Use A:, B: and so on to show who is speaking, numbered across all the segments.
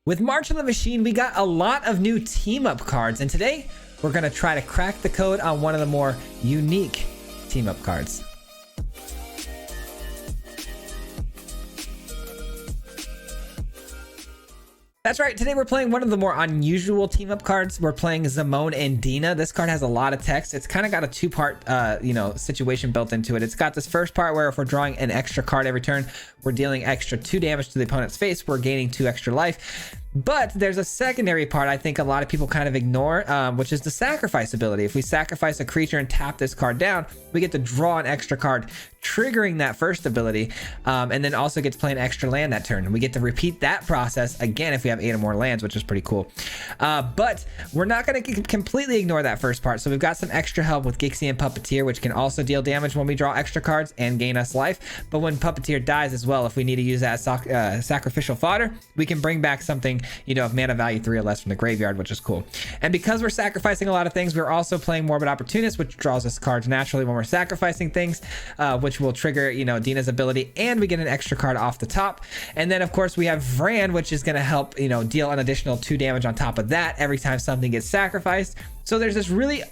A: With March on the Machine, we got a lot of new team-up cards, and today we're going to try to crack the code on one of the more unique team-up cards. That's right, today we're playing one of the more unusual team-up cards. We're playing Zimone and Dina. This card has a lot of text. It's kind of got a two-part, situation built into it. It's got this first part where if we're drawing an extra card every turn, we're dealing extra 2 damage to the opponent's face. We're gaining 2 extra life. But there's a secondary part I think a lot of people kind of ignore, which is the sacrifice ability. If we sacrifice a creature and tap this card down, we get to draw an extra card, triggering that first ability, and then also get to play an extra land that turn. And we get to repeat that process again if we have 8 or more lands, which is pretty cool. But we're not going to completely ignore that first part. So we've got some extra help with Gixie and Puppeteer, which can also deal damage when we draw extra cards and gain us life. But when Puppeteer dies as well, if we need to use that sacrificial fodder, we can bring back something, of mana value 3 or less from the graveyard, which is cool. And because we're sacrificing a lot of things, we're also playing Morbid Opportunist, which draws us cards naturally when we're sacrificing things, which will trigger, Dina's ability, and we get an extra card off the top. And then of course we have Vran, which is going to help, deal an additional 2 damage on top of that every time something gets sacrificed. So there's this really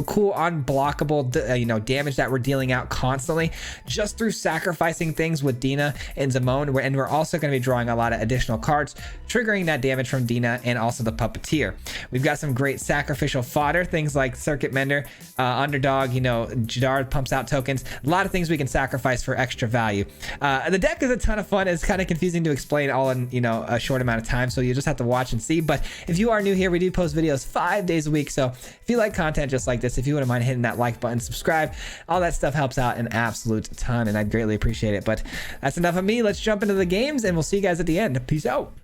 A: cool unblockable damage that we're dealing out constantly just through sacrificing things with Dina and Zimone, and we're also going to be drawing a lot of additional cards triggering that damage from Dina and also the Puppeteer. We've got some great sacrificial fodder, things like Circuit Mender, Underdog, Jadar pumps out tokens, a lot of things we can sacrifice for extra value. The deck is a ton of fun. It's kind of confusing to explain all in a short amount of time, so you just have to watch and see. But if you are new here, we do post videos 5 days a week, so if you like content just like this, if you wouldn't mind hitting that like button, subscribe, all that stuff helps out an absolute ton, and I'd greatly appreciate it. But that's enough of me. Let's jump into the games, and we'll see you guys at the end. Peace out.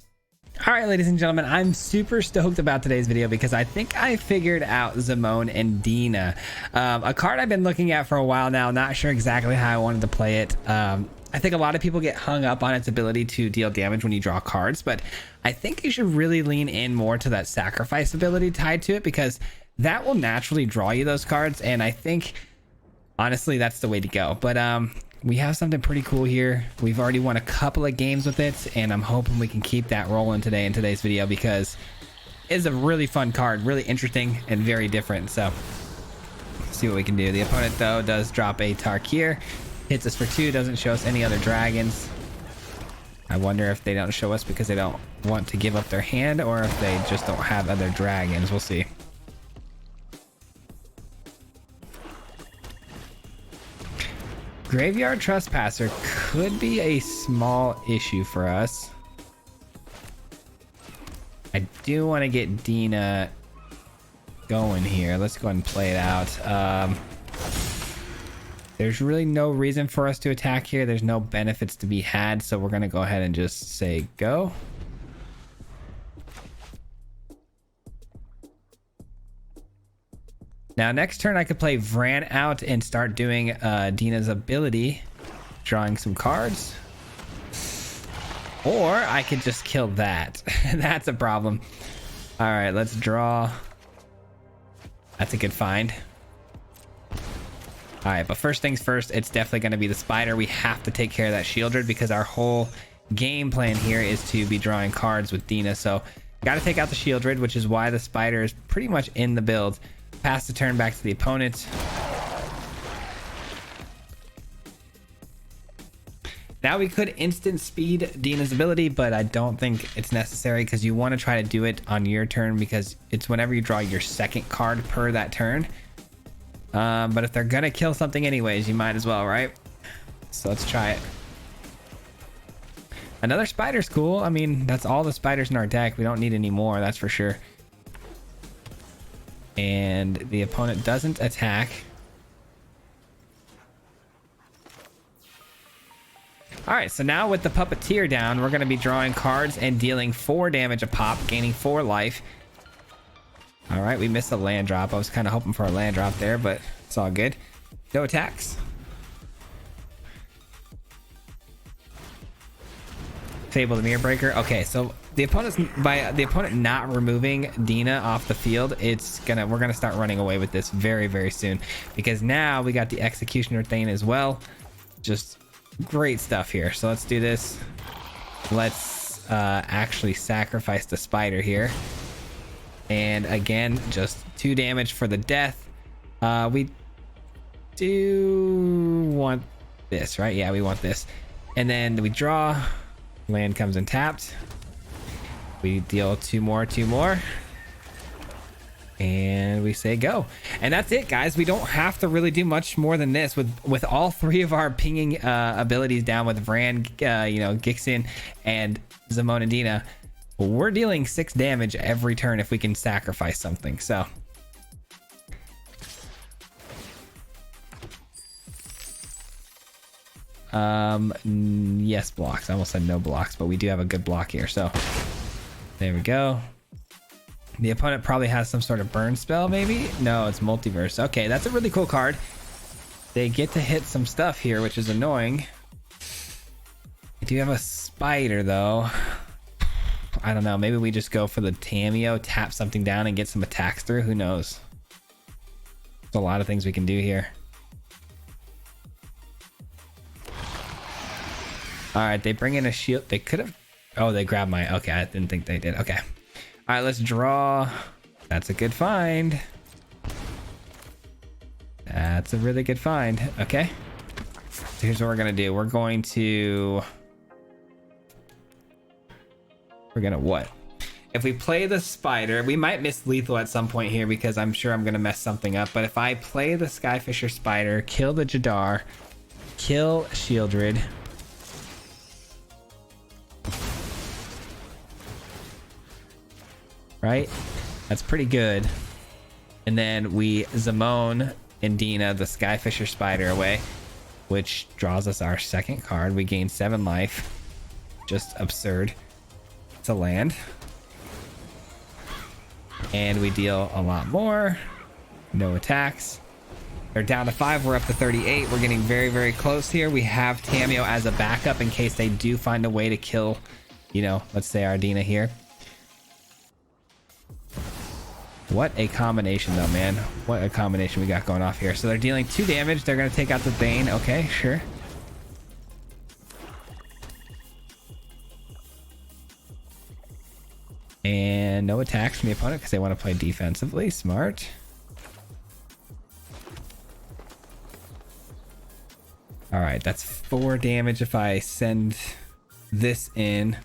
A: All right, ladies and gentlemen, I'm super stoked about today's video because I think I figured out Zimone and Dina, a card I've been looking at for a while now. Not sure exactly how I wanted to play it. I think a lot of people get hung up on its ability to deal damage when you draw cards, but I think you should really lean in more to that sacrifice ability tied to it, because that will naturally draw you those cards, and I think honestly that's the way to go. But we have something pretty cool here. We've already won a couple of games with it, and I'm hoping we can keep that rolling today in today's video, because it's a really fun card, really interesting and very different. So let's see what we can do. The opponent though does drop a Tarkir, hits us for 2, doesn't show us any other dragons. I wonder if they don't show us because they don't want to give up their hand, or if they just don't have other dragons. We'll see. Graveyard Trespasser could be a small issue for us. I do want to get Dina going here. Let's go ahead and play it out. There's really no reason for us to attack here. There's no benefits to be had, so we're going to go ahead and just say go. Now, next turn, I could play Vran out and start doing Dina's ability, drawing some cards. Or I could just kill that. That's a problem. All right, let's draw. That's a good find. All right, but first things first, it's definitely going to be the spider. We have to take care of that Shieldred because our whole game plan here is to be drawing cards with Dina. So, got to take out the Shieldred, which is why the spider is pretty much in the build. Pass the turn back to the opponent. Now we could instant speed Dina's ability, but I don't think it's necessary because you want to try to do it on your turn, because it's whenever you draw your second card per that turn. But if they're gonna kill something anyways, you might as well, right? So let's try it. Another spider's cool. I mean, that's all the spiders in our deck. We don't need any more, that's for sure. And the opponent doesn't attack. All right, so now with the Puppeteer down, we're going to be drawing cards and dealing 4 damage a pop, gaining 4 life. All right, we missed a land drop. I was kind of hoping for a land drop there, but it's all good. No attacks. Fable the Mirror Breaker. Okay, so the opponent's by the opponent not removing Dina off the field, we're gonna start running away with this very, very soon, because now we got the Executioner Thane as well. Just great stuff here. So let's do this. Let's actually sacrifice the spider here. And again, just 2 damage for the death. We do want this, right? Yeah, we want this. And then we draw. Land comes in tapped. We deal 2 more. And we say go. And that's it, guys. We don't have to really do much more than this. With all 3 of our pinging abilities down with Vran, Gixin, and Zamon and Dina, we're dealing 6 damage every turn if we can sacrifice something. So yes, blocks. I almost said no blocks, but we do have a good block here. So there we go. The opponent probably has some sort of burn spell, maybe? No, it's multiverse. Okay, that's a really cool card. They get to hit some stuff here, which is annoying. I do have a spider, though. I don't know. Maybe we just go for the Tameo, tap something down, and get some attacks through. Who knows? There's a lot of things we can do here. All right, they bring in a shield. They could have... Oh, they grabbed my... Okay, I didn't think they did. Okay. All right, let's draw. That's a good find. That's a really good find. Okay. So here's what we're going to do. We're going to what? If we play the spider, we might miss lethal at some point here because I'm sure I'm going to mess something up. But if I play the Skyfisher spider, kill the Jadar, kill Shieldred, right? That's pretty good. And then we Zamon and Dina the Skyfisher spider away, which draws us our 2nd card. We gain 7 life. Just absurd. It's a land. And we deal a lot more. No attacks. They're down to 5. We're up to 38. We're getting very, very close here. We have Tameo as a backup in case they do find a way to kill, let's say our Dina here. What a combination, though, man. What a combination we got going off here. So they're dealing 2 damage. They're going to take out the Bane. Okay, sure. And no attacks from the opponent because they want to play defensively. Smart. All right, that's 4 damage if I send this in.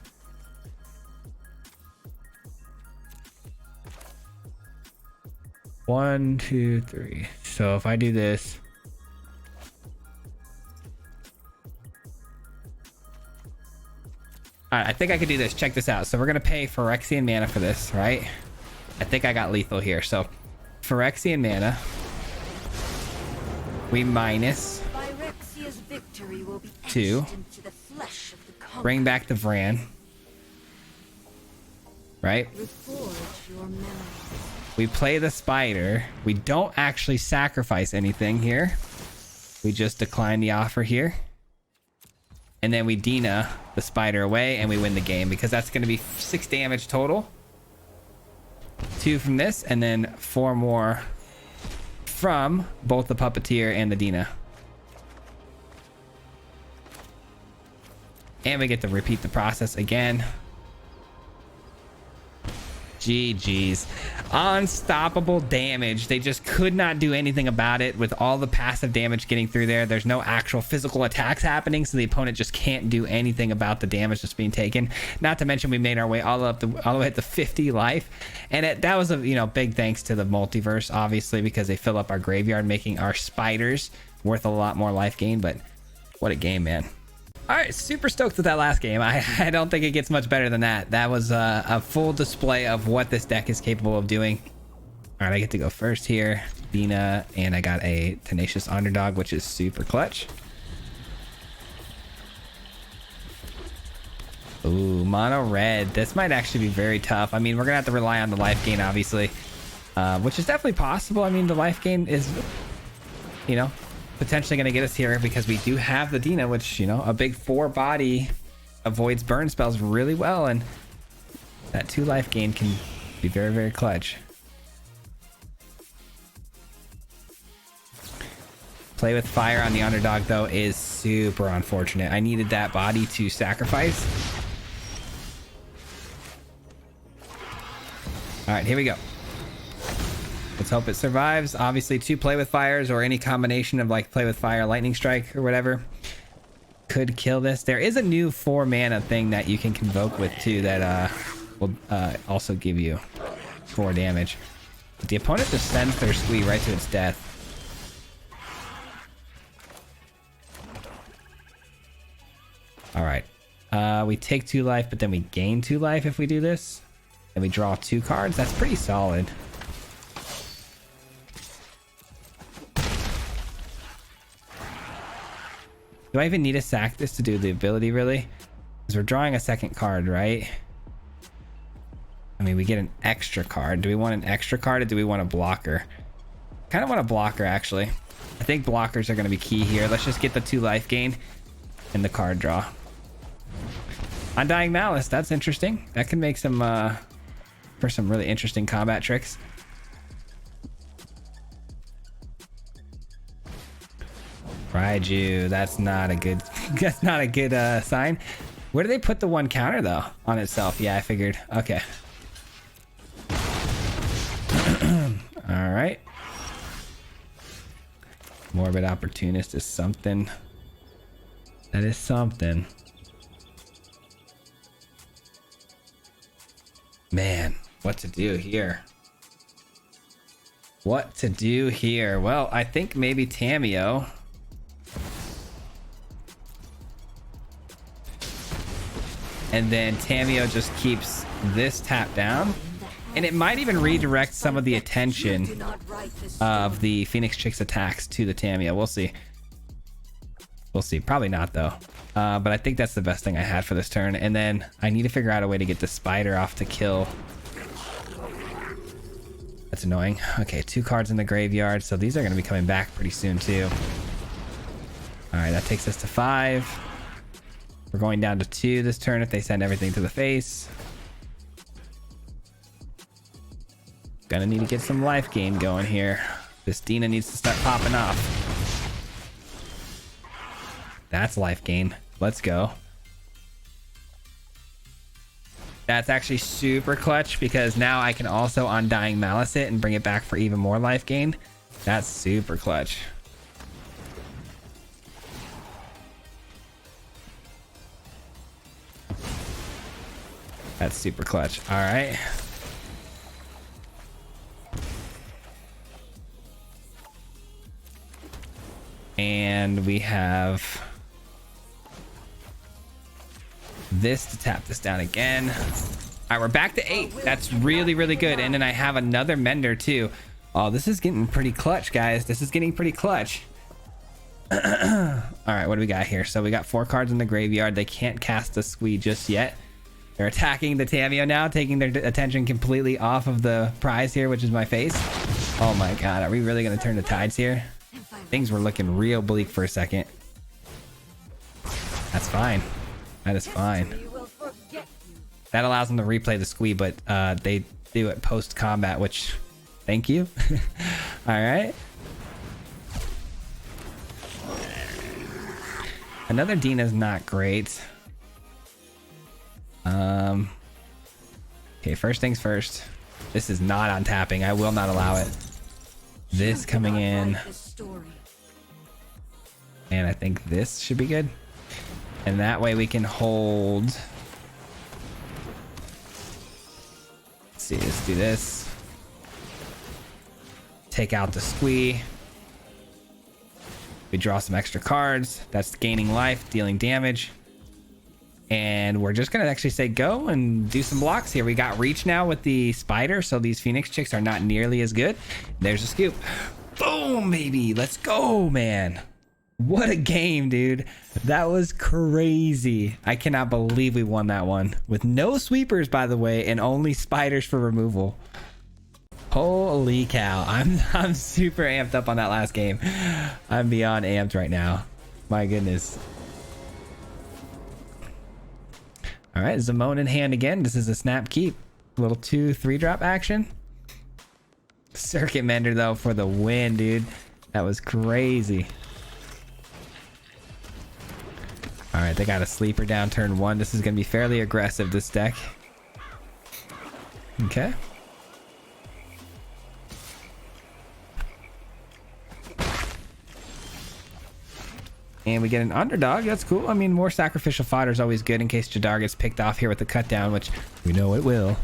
A: One, two, three. So if I do this, all right, I think I could do this. Check this out. So we're gonna pay Phyrexian mana for this, right? I think I got lethal here. So Phyrexian mana, we minus 2. Bring back the Vran, right? We play the spider. We don't actually sacrifice anything here. We just decline the offer here. And then we Dina the spider away and we win the game because that's going to be 6 damage total. 2 from this and then 4 more from both the Puppeteer and the Dina. And we get to repeat the process again. GG's. Unstoppable damage. They just could not do anything about it with all the passive damage getting through there. There's no actual physical attacks happening, so the opponent just can't do anything about the damage that's being taken. Not to mention we made our way all the way up to 50 life. And that was a big thanks to the multiverse, obviously, because they fill up our graveyard, making our spiders worth a lot more life gain. But what a game, man. All right, super stoked with that last game. I don't think it gets much better than that. That was a full display of what this deck is capable of doing. All right, I get to go first here. Dina, and I got a Tenacious Underdog, which is super clutch. Ooh, mono red. This might actually be very tough. I mean, we're going to have to rely on the life gain, obviously, which is definitely possible. I mean, the life gain is, potentially going to get us here because we do have the Dina, which, a big 4 body avoids burn spells really well. And that 2 life gain can be very, very clutch. Play with fire on the underdog, though, is super unfortunate. I needed that body to sacrifice. All right, here we go. Let's hope it survives. Obviously, 2 play with fires or any combination of like play with fire, lightning strike, or whatever could kill this. There is a new 4 mana thing that you can convoke with too that will also give you 4 damage. But the opponent just sends their squee right to its death. All right. We take 2 life, but then we gain 2 life if we do this. And we draw 2 cards. That's pretty solid. Do I even need to sack this to do the ability, really? Because we're drawing a second card, right? I mean, we get an extra card. Do we want an extra card or do we want a blocker? Kind of want a blocker, actually. I think blockers are going to be key here. Let's just get the 2 life gain and the card draw. Undying Malice, that's interesting. That can make some, for some really interesting combat tricks. Raiju, that's not a good sign. Where do they put the 1 counter though on itself? Yeah, I figured. Okay. All right. Morbid Opportunist is something. That is something. Man, what to do here? What to do here? Well, I think maybe Tamiyo. And then Tamiyo just keeps this tapped down. And it might even redirect some of the attention of the Phoenix Chick's attacks to the Tamiyo. We'll see. We'll see. Probably not, though. But I think that's the best thing I had for this turn. And then I need to figure out a way to get the spider off to kill. That's annoying. Okay, 2 cards in the graveyard. So these are going to be coming back pretty soon, too. All right, that takes us to 5. We're going down to 2 this turn if they send everything to the face. Gonna need to get some life gain going here. This Dina needs to start popping off. That's life gain. Let's go. That's actually super clutch because now I can also Undying Malice it and bring it back for even more life gain. That's super clutch. That's super clutch. All right. And we have this to tap this down again. All right, we're back to 8. That's really, really good. And then I have another Mender too. Oh, this is getting pretty clutch, guys. This is getting pretty clutch. All right, what do we got here? So we got 4 cards in the graveyard. They can't cast a squee just yet. They're attacking the Tamiyo now, taking their attention completely off of the prize here, which is my face. Oh my god, are we really going to turn the tides here? Things were looking real bleak for a second. That's fine. That is fine. That allows them to replay the squee, but they do it post-combat, which... Thank you. Alright. Another Dina's not great. Okay, first things first. This is not on tapping. I will not allow it. This coming in. And I think this should be good. And that way we can hold. Let's see, let's do this. Take out the squee. We draw some extra cards. That's gaining life, dealing damage. And we're just gonna actually say go and do some blocks here. We got reach now with the spider, so these Phoenix Chicks are not nearly as good. There's a scoop. Boom, baby. Let's go, man. What a game, dude. That was crazy. I cannot believe we won that one. With no sweepers, by the way, and only spiders for removal. Holy cow. I'm super amped up on that last game. I'm beyond amped right now. My goodness. All right, Zamone in hand again. This is a snap keep. A little 2/3 drop action. Circuit Mender, though, for the win, dude. That was crazy. All right, they got a sleeper down turn 1. This is going to be fairly aggressive, this deck. Okay. And we get an underdog. That's cool. I mean, more sacrificial fodder is always good in case Jadar gets picked off here with the cut down, which we know it will.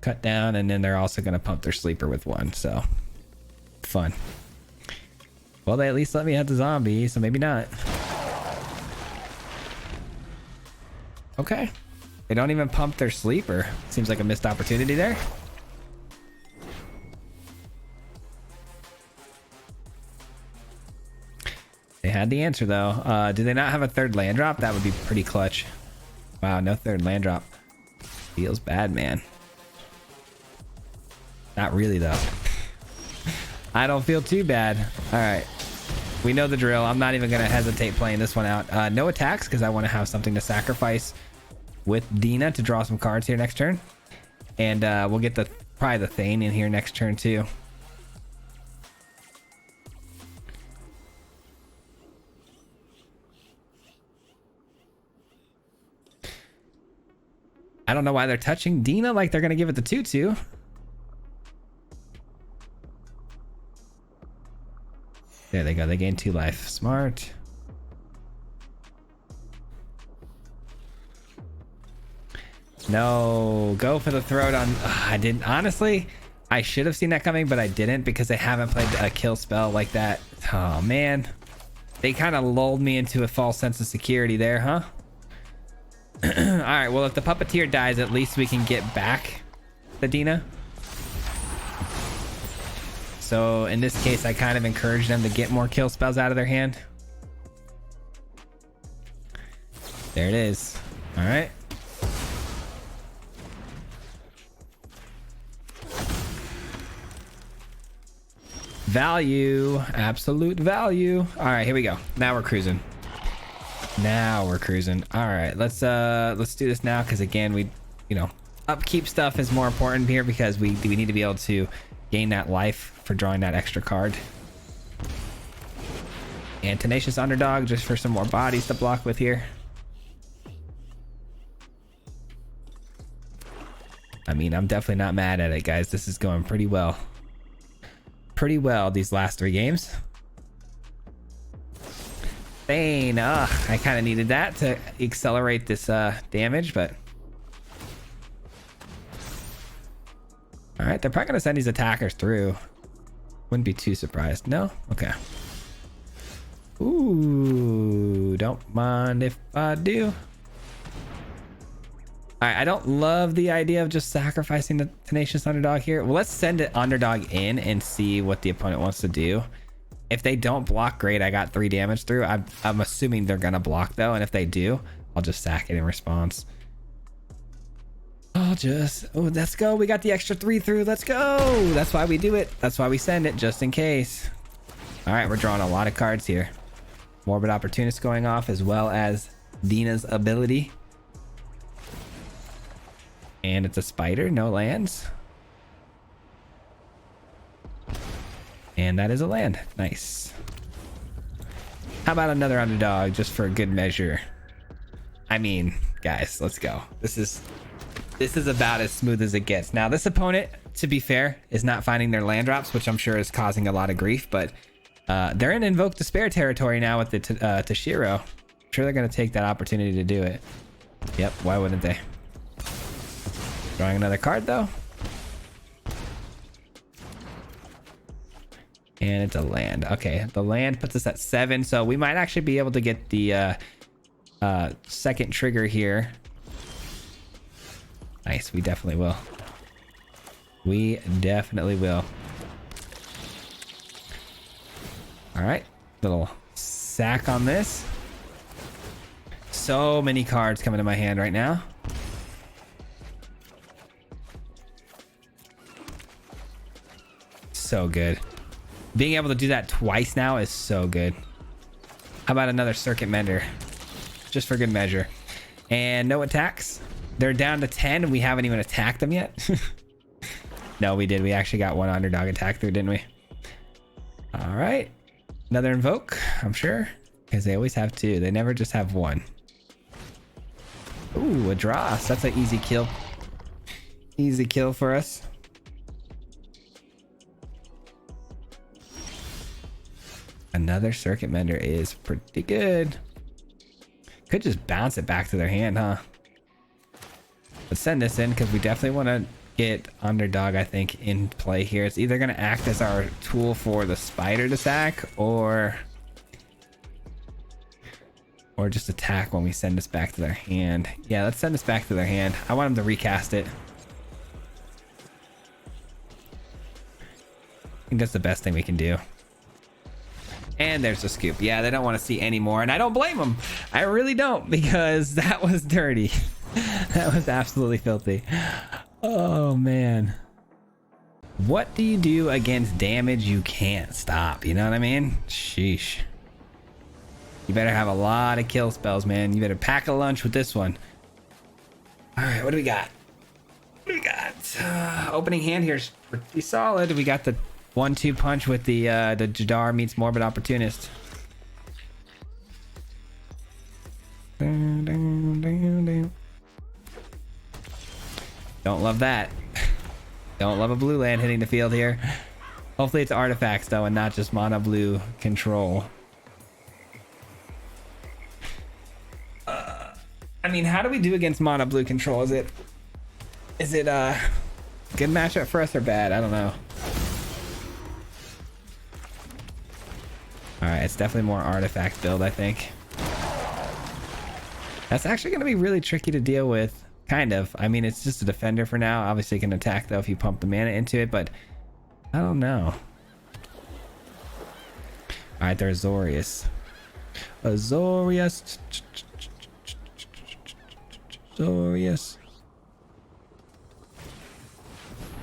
A: Cut down, and then they're also going to pump their sleeper with one. So fun. Well, they at least let me have the zombie, so maybe not. Okay. They don't even pump their sleeper. Seems like a missed opportunity there. They had the answer though. Do they not have a third land drop? That would be pretty clutch. Wow, no third land drop. Feels bad, man. Not really though. I don't feel too bad. All right. We know the drill. I'm not even going to hesitate playing this one out. No attacks because I want to have something to sacrifice with Dina to draw some cards here next turn. And we'll get probably the Thane in here next turn too. I don't know why they're touching Dina like they're going to give it the 2/2. There they go. They gain 2 life. Smart. No, go for the throat on. I didn't. Honestly, I should have seen that coming, but I didn't because they haven't played a kill spell like that. Oh, man. They kind of lulled me into a false sense of security there, huh? All right. Well, if the puppeteer dies, at least we can get back the Dina. So in this case, I kind of encourage them to get more kill spells out of their hand. There it is. All right. Value, absolute value. All right, here we go. Now we're cruising. Now we're cruising. All right, let's do this now because again, upkeep stuff is more important here because we need to be able to gain that life for drawing that extra card. And Tenacious Underdog just for some more bodies to block with here. I mean, I'm definitely not mad at it, guys. This is going pretty well. Pretty well these last 3 games. Thane, I kind of needed that to accelerate this damage, but all right, they're probably gonna send these attackers through. Wouldn't be too surprised. No? Okay. Ooh, don't mind if I do. All right, I don't love the idea of just sacrificing the Tenacious Underdog here. Well, let's send it Underdog in and see what the opponent wants to do. If they don't block, great. I got 3 damage through. I'm assuming they're gonna block though, and if they do, I'll just sack it in response. Oh, let's go. We got the extra 3 through. Let's go. That's why we do it. That's why we send it, just in case. All right, we're drawing a lot of cards here. Morbid Opportunist going off, as well as Dina's ability. And it's a spider, no lands. And that is a land. Nice. How about another underdog just for a good measure? I mean, guys, let's go. This is about as smooth as it gets. Now, this opponent, to be fair, is not finding their land drops, which I'm sure is causing a lot of grief, but they're in Invoke Despair territory now with the Tashiro. I'm sure they're going to take that opportunity to do it. Yep, why wouldn't they? Drawing another card, though. And it's a land. Okay, the land puts us at 7, so we might actually be able to get the second trigger here. Nice, we definitely will. We definitely will. All right, little sack on this. So many cards coming to my hand right now. So good. Being able to do that twice now is so good. How about another Circuit Mender? Just for good measure. And no attacks. They're down to 10. We haven't even attacked them yet. No, we did. We actually got 1 underdog attack through, didn't we? All right. Another Invoke, I'm sure. Because they always have 2. They never just have 1. Ooh, a Dross. That's an easy kill. Easy kill for us. Another Circuit Mender is pretty good. Could just bounce it back to their hand, huh? Let's send this in because we definitely want to get Underdog, I think, in play here. It's either going to act as our tool for the spider to sack or just attack when we send this back to their hand. Yeah, let's send this back to their hand. I want them to recast it. I think that's the best thing we can do. And there's a scoop. Yeah, they don't want to see any more, and I don't blame them. I really don't, because that was dirty. That was absolutely filthy. Oh man. What do you do against damage you can't stop? You know what I mean? Sheesh. You better have a lot of kill spells, man. You better pack a lunch with this one. All right, what do we got? What do we got? Opening hand here is pretty solid. We got the 1-2 punch with the Jadar meets Morbid Opportunist. Don't love that. Don't love a blue land hitting the field here. Hopefully it's artifacts though and not just mono blue control. I mean, how do we do against mono blue control? Is it a good matchup for us or bad? I don't know. All right, it's definitely more artifact build, I think. That's actually going to be really tricky to deal with, kind of. I mean, it's just a defender for now. Obviously, it can attack, though, if you pump the mana into it, but I don't know. All right, there's Azorius. Azorius.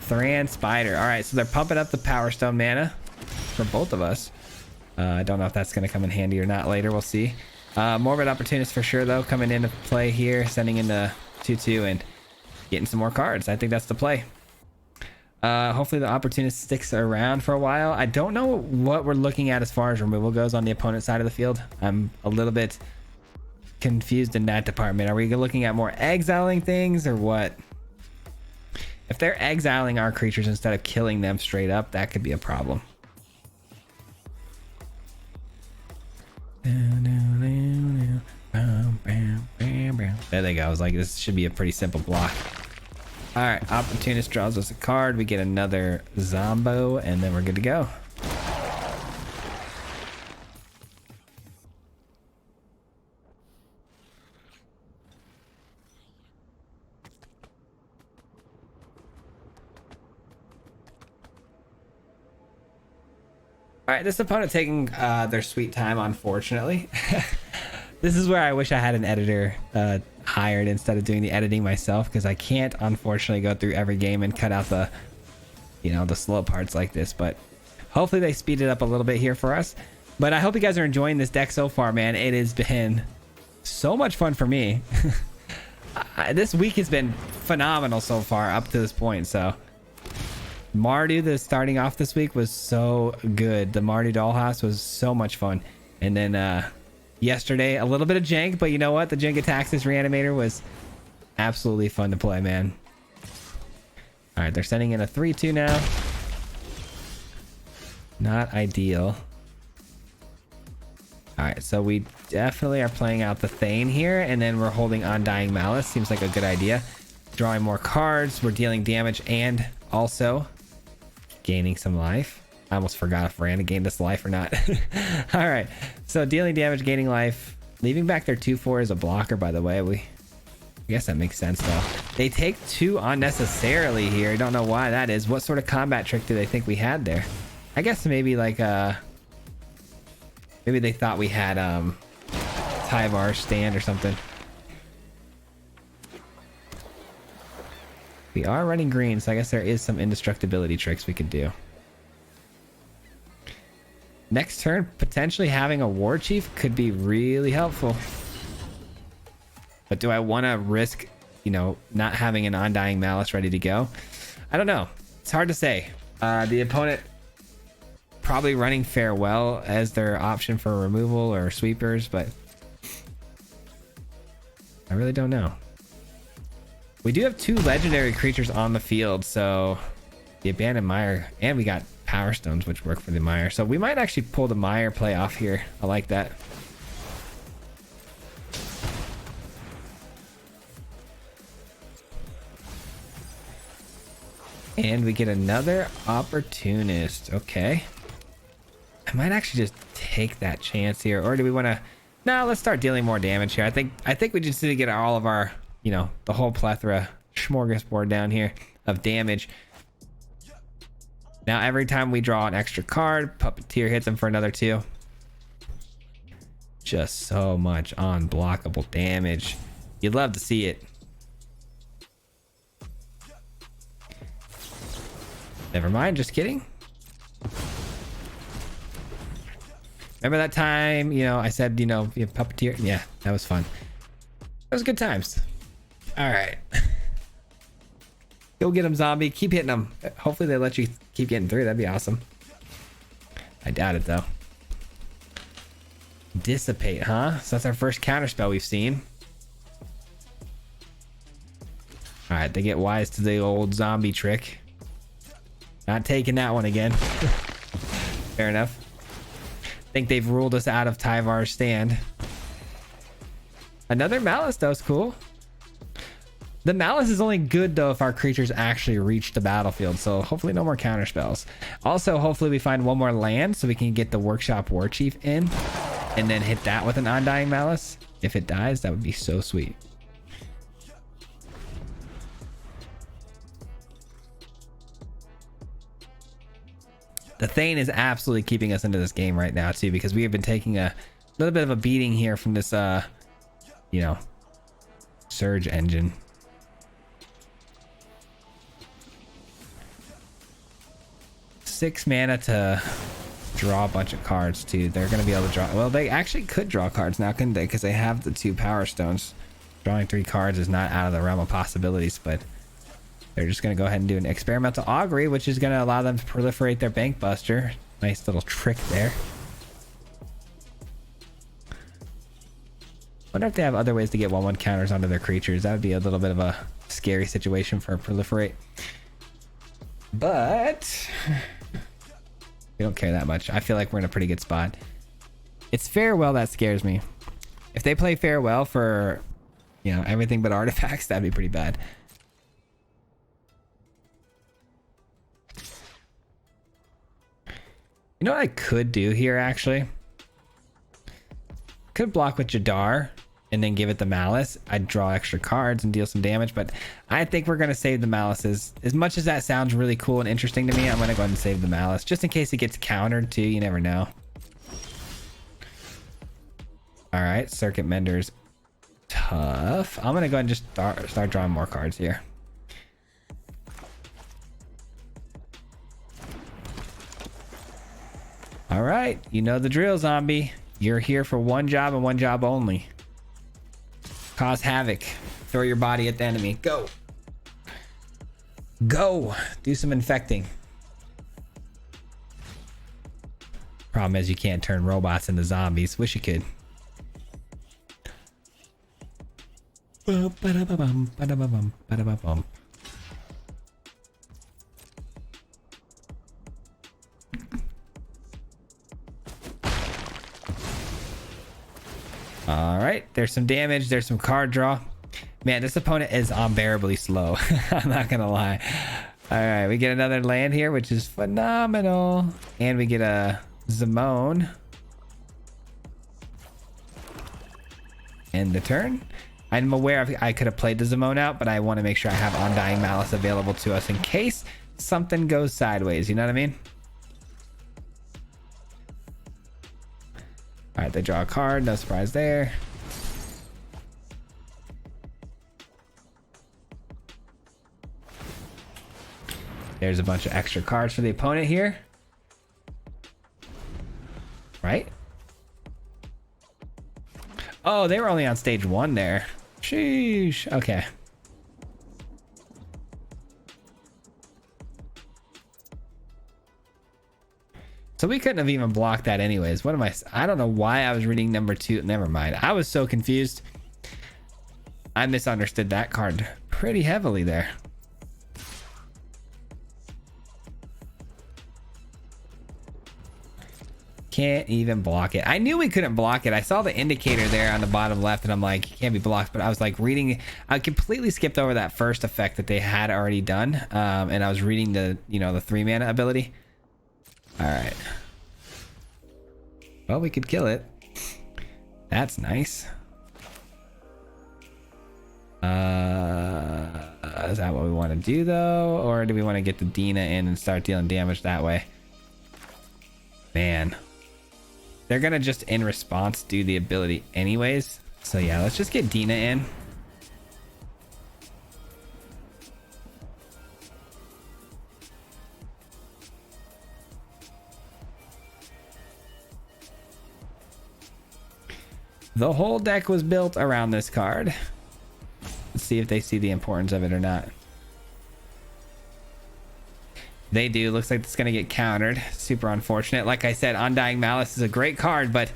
A: Thran Spider. All right, so they're pumping up the Power Stone mana for both of us. I don't know if that's going to come in handy or not later. We'll see. Morbid Opportunist for sure, though, coming into play here, sending in the 2-2 and getting some more cards. I think that's the play. Hopefully the Opportunist sticks around for a while. I don't know what we're looking at as far as removal goes on the opponent's side of the field. I'm a little bit confused in that department. Are we looking at more exiling things or what? If they're exiling our creatures instead of killing them straight up, that could be a problem. There they go. I was like, this should be a pretty simple block. All right, Opportunist draws us a card. We get another Zombo, and then we're good to go. All right, this opponent taking their sweet time, unfortunately. This is where I wish I had an editor hired instead of doing the editing myself, because I can't, unfortunately, go through every game and cut out the, the slow parts like this. But hopefully they speed it up a little bit here for us. But I hope you guys are enjoying this deck so far, man. It has been so much fun for me. This week has been phenomenal so far up to this point, so... Mardu, the starting off this week, was so good. The Mardu Dollhouse was so much fun. And then yesterday, a little bit of jank, but you know what? The Jingataxis Reanimator was absolutely fun to play, man. All right, they're sending in a 3-2 now. Not ideal. All right, so we definitely are playing out the Thane here, and then we're holding Undying Malice. Seems like a good idea. Drawing more cards. We're dealing damage and also... gaining some life. I almost forgot if Randa gained this life or not. All right, so dealing damage, gaining life, leaving back their 2/4 as a blocker. By the way, I guess that makes sense though. They take 2 unnecessarily here. I don't know why that is. What sort of combat trick do they think we had there? I guess maybe like maybe they thought we had Tyvar stand or something. We are running green, so I guess there is some indestructibility tricks we could do. Next turn, potentially having a War Chief could be really helpful. But do I want to risk, not having an Undying Malice ready to go? I don't know. It's hard to say. The opponent probably running Farewell as their option for removal or sweepers, but I really don't know. We do have 2 legendary creatures on the field, so the Abandoned Mire, and we got power stones, which work for the mire. So we might actually pull the mire play off here. I like that. And we get another opportunist. Okay. I might actually just take that chance here. Or do we want to... No, let's start dealing more damage here. I think we just need to get all of our, you know, the whole plethora smorgasbord down here of damage. Now every time we draw an extra card, Puppeteer hits them for another 2. Just so much unblockable damage. You'd love to see it. Never mind, just kidding. Remember that time, you know, I said, you know, you have Puppeteer? Yeah, that was fun. That was good times. All right. Go get them, zombie. Keep hitting them. Hopefully they let you keep getting through. That'd be awesome. I doubt it, though. Dissipate, huh? So that's our first counterspell we've seen. All right, they get wise to the old zombie trick. Not taking that one again. Fair enough. Think they've ruled us out of Tyvar's stand. Another Malice, though, is cool. The Malice is only good, though, if our creatures actually reach the battlefield. So hopefully no more counter spells. Also, hopefully we find one more land so we can get the Workshop Warchief in. And then hit that with an Undying Malice. If it dies, that would be so sweet. The Thane is absolutely keeping us into this game right now, too. Because we have been taking a little bit of a beating here from this, you know, Surge engine. Six mana to draw a bunch of cards too. They're going to be able to draw. Well, they actually could draw cards now, couldn't they? Because they have the 2 power stones. Drawing 3 cards is not out of the realm of possibilities, but they're just going to go ahead and do an experimental augury, which is going to allow them to proliferate their bank buster. Nice little trick there. Wonder if they have other ways to get 1/1 counters onto their creatures. That would be a little bit of a scary situation for a proliferate. But we don't care that much. I feel like we're in a pretty good spot. It's Farewell that scares me. If they play Farewell for, you know, everything but artifacts, that'd be pretty bad. You know what I could do here, actually? Could block with Jadar and then give it the Malice. I'd draw extra cards and deal some damage, but I think we're going to save the Malices. As much as that sounds really cool and interesting to me, I'm going to go ahead and save the Malice, just in case it gets countered too. You never know. All right, Circuit Mender's tough. I'm going to go ahead and just start drawing more cards here. All right, you know the drill, zombie. You're here for one job and one job only. Cause havoc. Throw your body at the enemy. Go. Go. Do some infecting. Problem is you can't turn robots into zombies. Wish you could. All right, there's some damage, there's some card draw. Man, this opponent is unbearably slow. I'm not gonna lie. All right, we get another land here, which is phenomenal. And we get a Zamone. End the turn. I'm aware I could have played the Zamone out, but I want to make sure I have Undying Malice available to us in case something goes sideways, you know what I mean? All right, they draw a card. No surprise there. There's a bunch of extra cards for the opponent here. Right? Oh, they were only on stage 1 there. Sheesh. Okay. So we couldn't have even blocked that anyways. What am I don't know why I was reading number 2. Never mind. I was so confused. I misunderstood that card pretty heavily there. Can't even block it. I knew we couldn't block it. I saw the indicator there on the bottom left and I'm like, it can't be blocked. But I was like reading, I completely skipped over that first effect that they had already done. And I was reading the, you know, the 3 mana ability. All right. Well, we could kill it. That's nice. Is that what we want to do though? Or do we want to get the Dina in and start dealing damage that way? Man. They're gonna just in response do the ability anyways. So yeah, let's just get Dina in. The whole deck was built around this card. Let's see if they see the importance of it or not. They do. Looks like it's going to get countered. Super unfortunate. Like I said, Undying Malice is a great card, but,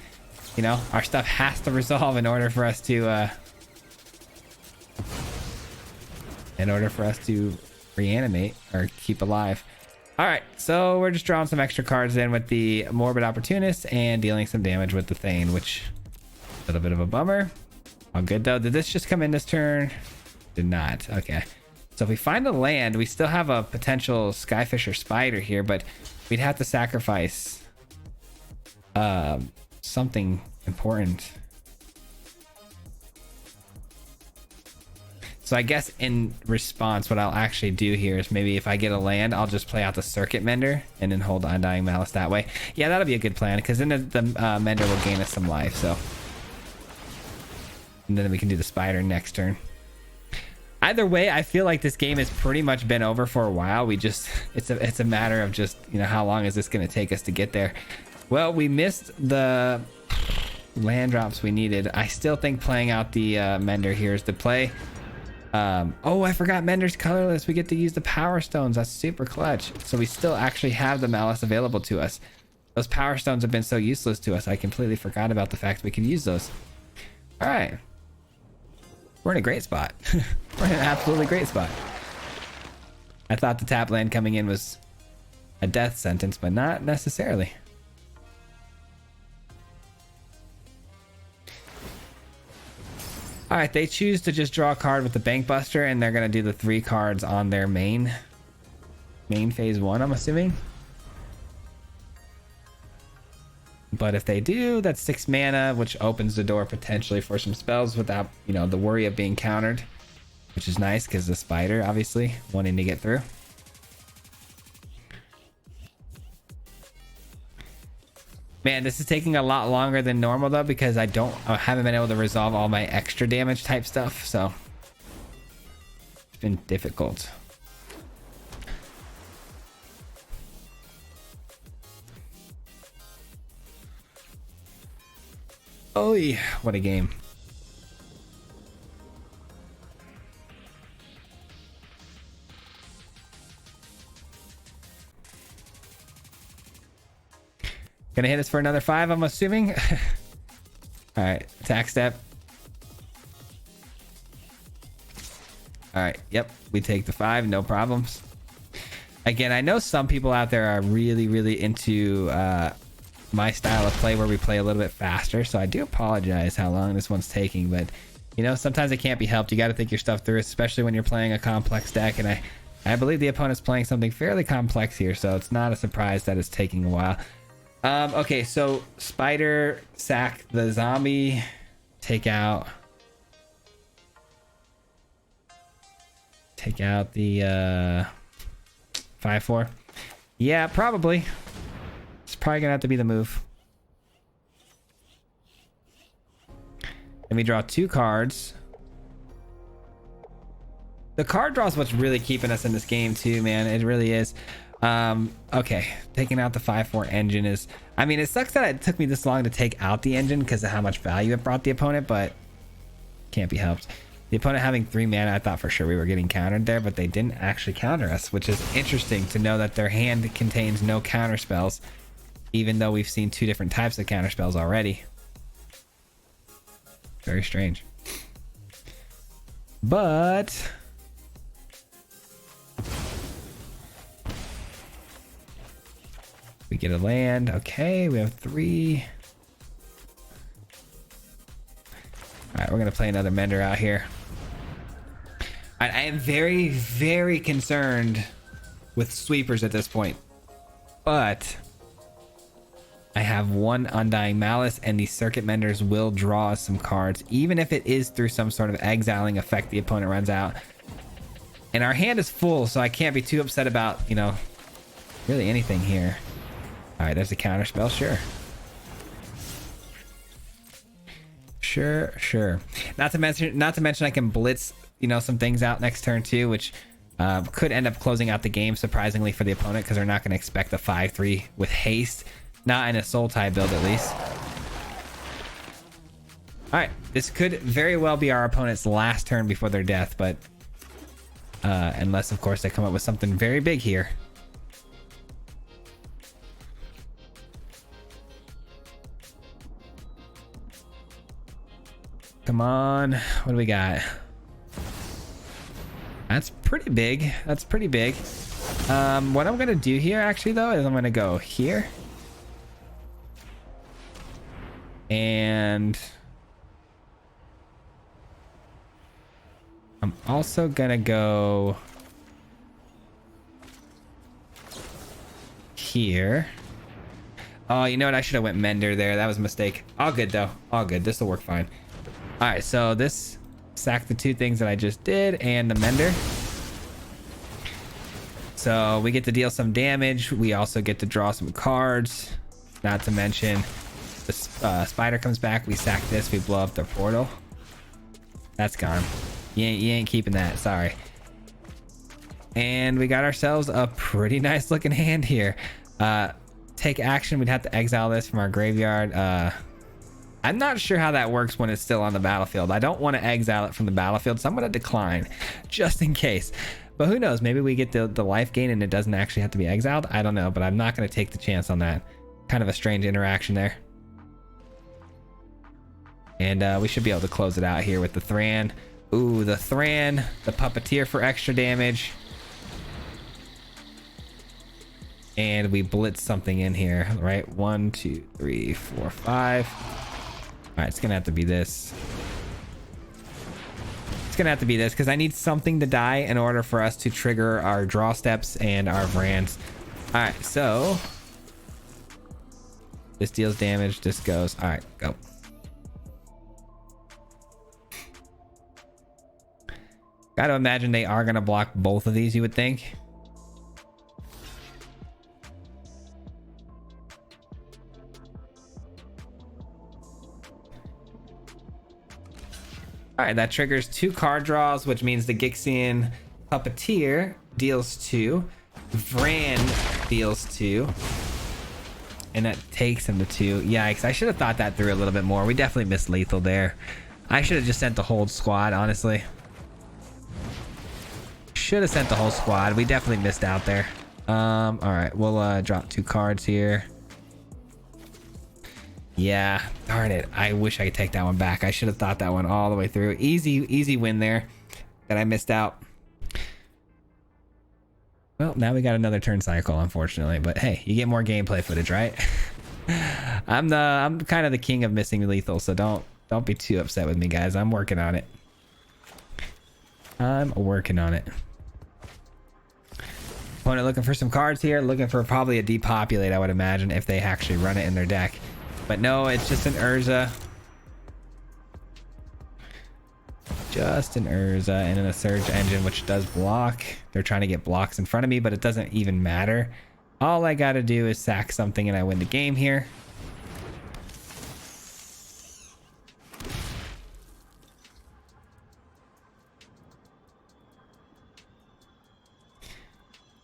A: you know, our stuff has to resolve in order for us to, reanimate or keep alive. All right, so we're just drawing some extra cards in with the Morbid Opportunist and dealing some damage with the Thane, which is a little bit of a bummer. All good, though. Did this just come in this turn? Did not. Okay. So if we find a land, we still have a potential Skyfisher Spider here, but we'd have to sacrifice something important. So I guess in response, what I'll actually do here is maybe if I get a land, I'll just play out the Circuit Mender and then hold Undying Malice that way. Yeah, that'll be a good plan because then the Mender will gain us some life. So, and then we can do the Spider next turn. Either way, I feel like this game has pretty much been over for a while. We just, it's a matter of just, you know, how long is this going to take us to get there? Well, we missed the land drops we needed. I still think playing out the Mender here is the play. Oh, I forgot Mender's colorless. We get to use the Power Stones. That's super clutch. So we still actually have the Malice available to us. Those Power Stones have been so useless to us. I completely forgot about the fact we can use those. All right. We're in a great spot. We're in an absolutely great spot. I thought the tap land coming in was a death sentence, but not necessarily. All right, they choose to just draw a card with the Bank Buster, and they're going to do the 3 cards on their main phase 1, I'm assuming. But if they do, that's 6 mana, which opens the door potentially for some spells without, you know, the worry of being countered, which is nice because the Spider, obviously, wanting to get through. Man, this is taking a lot longer than normal though because I haven't been able to resolve all my extra damage type stuff, so it's been difficult. Oh yeah, what a game. Gonna hit us for another 5, I'm assuming. All right, attack step. All right, yep, we take the 5, no problems. Again, I know some people out there are really into my style of play where we play a little bit faster, so I do apologize how long this one's taking, but you know, sometimes it can't be helped. You got to think your stuff through, especially when you're playing a complex deck, and I believe the opponent's playing something fairly complex here, so it's not a surprise that it's taking a while. Okay, so Spider, sack the zombie, take out the 5/4. Yeah, probably. It's probably gonna have to be the move. Let me draw 2 cards. The card draw is what's really keeping us in this game too, man. It really is. Okay, taking out the 5/4 engine is, I mean, it sucks that it took me this long to take out the engine because of how much value it brought the opponent, but can't be helped. The opponent having 3 mana, I thought for sure we were getting countered there, but they didn't actually counter us, which is interesting to know that their hand contains no counter spells, even though we've seen 2 different types of counter spells already. Very strange. But We get a land. Okay, we have 3. All right, we're gonna play another Mender out here. I am very, very concerned with sweepers at this point, but I have 1 Undying Malice, and these Circuit Menders will draw us some cards, even if it is through some sort of exiling effect the opponent runs out. And our hand is full, so I can't be too upset about, you know, really anything here. All right, there's a counter spell, sure. Sure. Not to mention I can blitz, you know, some things out next turn too, which could end up closing out the game surprisingly for the opponent, because they're not going to expect a 5-3 with haste, not in a soul tie build at least. All right, this could very well be our opponent's last turn before their death, but unless of course they come up with something very big here. Come on, what do we got? That's pretty big. That's pretty big. What I'm gonna do here actually though is I'm gonna go here. And I'm also gonna go here. Oh, you know what? I should have went Mender there. That was a mistake. All good though. All good. This will work fine. All right, so this sack the 2 things that I just did and the Mender. So we get to deal some damage. We also get to draw some cards. Not to mention the spider comes back. We sack this. We blow up their portal. That's gone. You ain't keeping that. Sorry. And we got ourselves a pretty nice looking hand here. Take action. We'd have to exile this from our graveyard. I'm not sure how that works when it's still on the battlefield. I don't want to exile it from the battlefield, so I'm going to decline just in case. But who knows? Maybe we get the life gain and it doesn't actually have to be exiled. I don't know, but I'm not going to take the chance on that. Kind of a strange interaction there. And we should be able to close it out here with the Thran. Ooh, the Thran, the Puppeteer for extra damage. And we blitz something in here, right? 1, 2, 3, 4, 5. All right, it's gonna have to be this. It's gonna have to be this because I need something to die in order for us to trigger our draw steps and our Vrans. All right, so this deals damage. This goes. All right, go. Gotta imagine they are gonna block both of these, you would think. All right, that triggers 2 card draws, which means the Gixian Puppeteer deals 2, Vran deals 2, and that takes him to 2. Yikes, I should have thought that through a little bit more. We definitely missed lethal there. I should have just sent the whole squad, honestly. Should have sent the whole squad. We definitely missed out there. All right, we'll drop 2 cards here. Yeah, darn it. I wish I could take that one back. I should have thought that one all the way through. Easy win there that I missed out. Well, now we got another turn cycle, unfortunately. But hey, you get more gameplay footage, right? I'm kind of the king of missing lethal, so don't be too upset with me, guys. I'm working on it. I'm working on it. Opponent looking for some cards here. Looking for probably a depopulate, I would imagine, if they actually run it in their deck. But no, it's just an Urza. Just an Urza and then a Surge Engine, which does block. They're trying to get blocks in front of me, but it doesn't even matter. All I gotta do is sack something and I win the game here.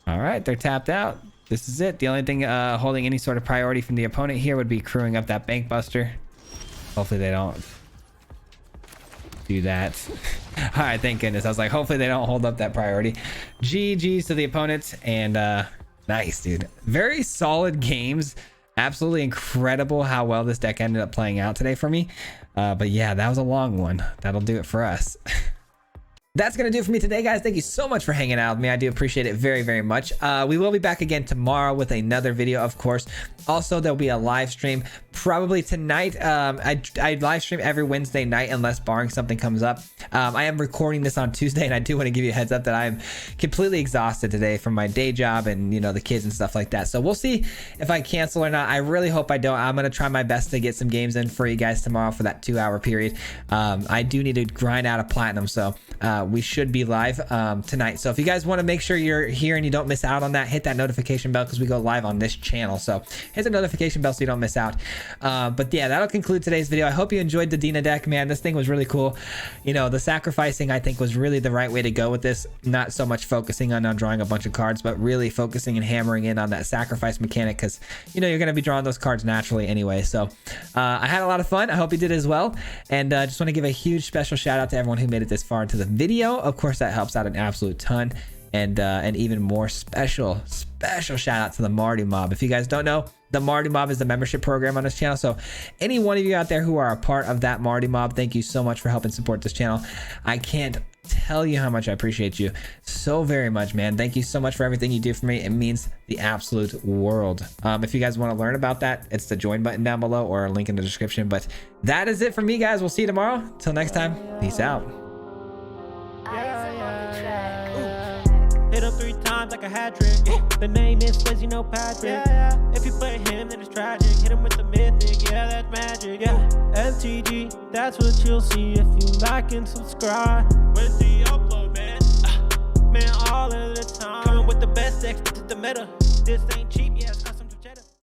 A: All right, they're tapped out. This is it. The only thing holding any sort of priority from the opponent here would be crewing up that Bank Buster. Hopefully they don't do that. All right, thank goodness. I was like, hopefully they don't hold up that priority. GG's to the opponents. And nice, dude. Very solid games. Absolutely incredible how well this deck ended up playing out today for me. But yeah, that was a long one. That'll do it for us. That's going to do it for me today, guys. Thank you so much for hanging out with me. I do appreciate it very, very much. We will be back again tomorrow with another video, of course. Also, there'll be a live stream probably tonight. I live stream every Wednesday night unless barring something comes up. I am recording this on Tuesday, and I do want to give you a heads up that I'm completely exhausted today from my day job and, you know, the kids and stuff like that. So we'll see if I cancel or not. I really hope I don't. I'm going to try my best to get some games in for you guys tomorrow for that 2-hour period. I do need to grind out a platinum, so we should be live tonight. So if you guys want to make sure you're here and you don't miss out on that, hit that notification bell because we go live on this channel. So hit the notification bell so you don't miss out. But yeah, that'll conclude today's video. I hope you enjoyed the Dina deck, man. This thing was really cool. You know, the sacrificing I think was really the right way to go with this. Not so much focusing on drawing a bunch of cards, but really focusing and hammering in on that sacrifice mechanic because, you know, you're going to be drawing those cards naturally anyway. So I had a lot of fun. I hope you did as well. And just want to give a huge special shout out to everyone who made it this far into the video. Of course, that helps out an absolute ton. And even more special shout out to the Marty Mob. If you guys don't know, the Marty Mob is the membership program on this channel. So any one of you out there who are a part of that Marty Mob, thank you so much for helping support this channel. I can't tell you how much I appreciate you so very much, man. Thank you so much for everything you do for me. It means the absolute world. If you guys want to learn about that, it's the join button down below or a link in the description. But that is it for me, guys. We'll see you tomorrow. Till next time, peace out.
B: Hit him 3 times like a hat trick. The name is Swizzy, no Patrick. If you play him, then it's tragic. Hit him with the mythic, yeah, that's magic. MTG, that's what you'll see if you like and subscribe. Where's the upload, man? Man, all of the time. Coming with the best decks, this is the meta. This ain't cheap, yeah.